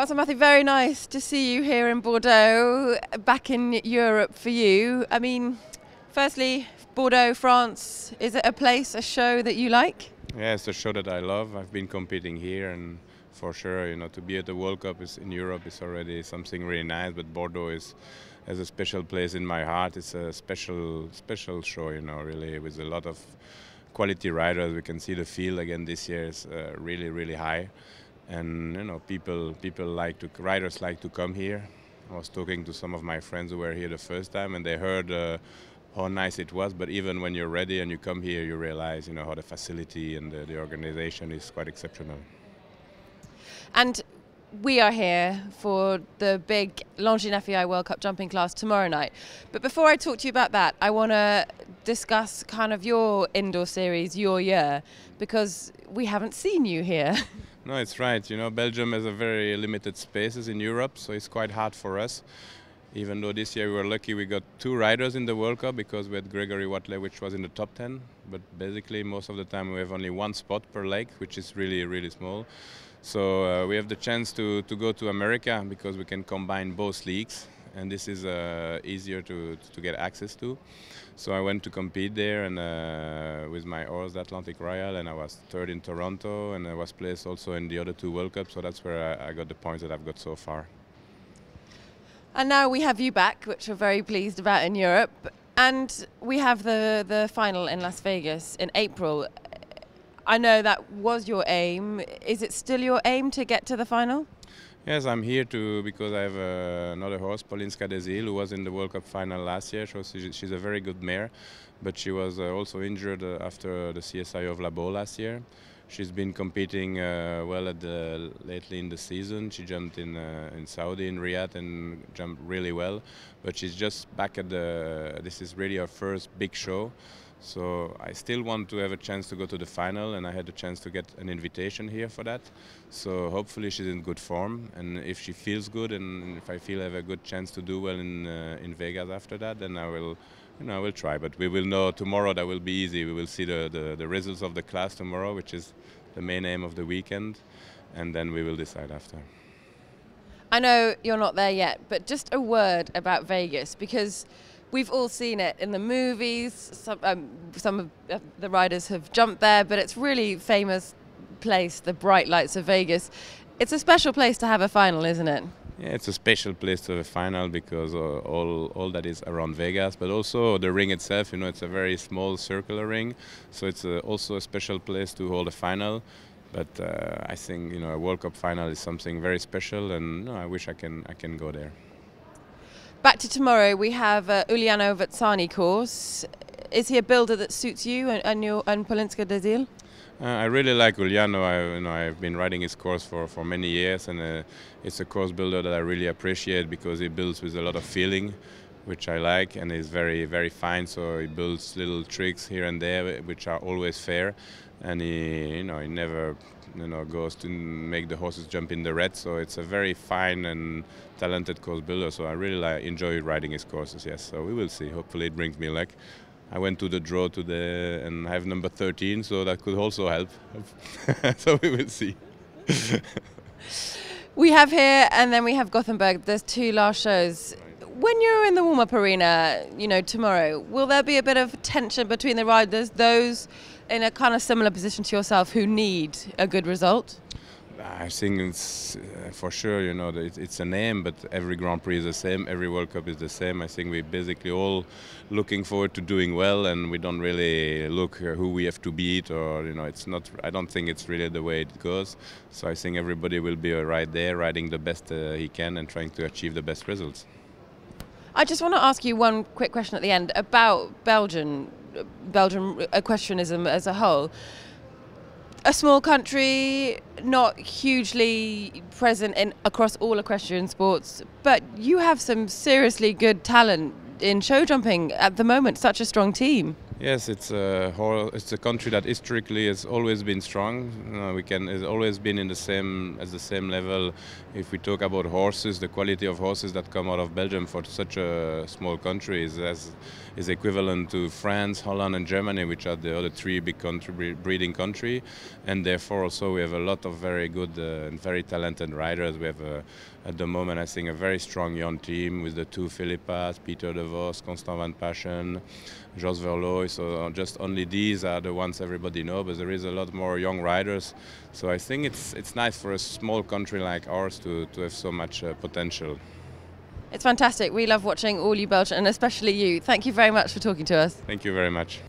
So Mathy, very nice to see you here in Bordeaux, back in Europe for you. I mean, firstly, Bordeaux, France, is it a place, a show that you like? Yeah, it's a show that I love. I've been competing here, and for sure, to be at the World Cup in Europe is already something really nice. But Bordeaux has a special place in my heart. It's a special show, really, with a lot of quality riders. We can see the field again this year is really, really high, and riders like to come here. I was talking to some of my friends who were here the first time, and they heard how nice it was. But even when you're ready and you come here, you realize, how the facility and the organization is quite exceptional. And we are here for the big Longines FEI World Cup jumping class tomorrow night. But before I talk to you about that, I want to discuss kind of your indoor series, your year, because we haven't seen you here. No, it's right. Belgium has a very limited spaces in Europe, so it's quite hard for us. Even though this year we were lucky, we got 2 riders in the World Cup because we had Gregory Watley, which was in the top 10. But basically, most of the time we have only 1 spot per leg, which is really, really small. So we have the chance to go to America because we can combine both leagues, and this is easier to get access to. So I went to compete there and with my horse, the Atlantic Royal, and I was 3rd in Toronto, and I was placed also in the other 2 World Cups. So that's where I got the points that I've got so far. And now we have you back, which we're very pleased about in Europe. And we have the final in Las Vegas in April. I know that was your aim. Is it still your aim to get to the final? Yes, I'm here because I have another horse, Polinska Desil, who was in the World Cup final last year. So she's a very good mare, but she was also injured after the CSI of Labo last year. She's been competing well lately in the season. She jumped in Saudi, in Riyadh, and jumped really well. But she's just back at this is really her first big show. So I still want to have a chance to go to the final, and I had a chance to get an invitation here for that. So hopefully she's in good form, and if she feels good, and if I feel I have a good chance to do well in Vegas after that, then I will try. But we will know tomorrow. That will be easy. We will see the results of the class tomorrow, which is the main aim of the weekend, and then we will decide after. I know you're not there yet, but just a word about Vegas, because we've all seen it in the movies. Some of the riders have jumped there, but it's really famous place, the bright lights of Vegas. It's a special place to have a final, isn't it? Yeah, it's a special place to have a final because all that is around Vegas, but also the ring itself. It's a very small circular ring, so it's also a special place to hold a final. But I think a World Cup final is something very special, and I wish I can go there. Back to tomorrow, we have Uliano Vatsani course. Is he a builder that suits you and Polinska Desil? I really like Uliano. I've been riding his course for many years, and it's a course builder that I really appreciate because he builds with a lot of feeling, which I like, and he's very, very fine. So he builds little tricks here and there, which are always fair, and he never goes to make the horses jump in the red. So it's a very fine and talented course builder. So I really enjoy riding his courses. Yes. So we will see. Hopefully it brings me luck. I went to the draw today and I have number 13, so that could also help. So we will see. We have here, and then we have Gothenburg. There's 2 last shows. When you're in the warm-up arena, tomorrow, will there be a bit of tension between the riders, those in a kind of similar position to yourself who need a good result? I think it's for sure, it's a name, but every Grand Prix is the same, every World Cup is the same. I think we're basically all looking forward to doing well, and we don't really look who we have to beat, or it's not. I don't think it's really the way it goes. So I think everybody will be right there, riding the best he can and trying to achieve the best results. I just want to ask you one quick question at the end about Belgian equestrianism as a whole. A small country, not hugely present across all equestrian sports, but you have some seriously good talent in show jumping at the moment, such a strong team. Yes, it's a country that historically has always been strong. Has always been in the same level. If we talk about horses, the quality of horses that come out of Belgium for such a small country is equivalent to France, Holland, and Germany, which are the other three big breeding country, and therefore also we have a lot of very good and very talented riders. We have at the moment, I think, a very strong young team with the two Philippas, Peter de Vos, Constant Van Passion, Jos Verlooy. So just only these are the ones everybody knows, but there is a lot more young riders. So I think it's nice for a small country like ours to have so much potential. It's fantastic. We love watching all you Belgians, and especially you. Thank you very much for talking to us. Thank you very much.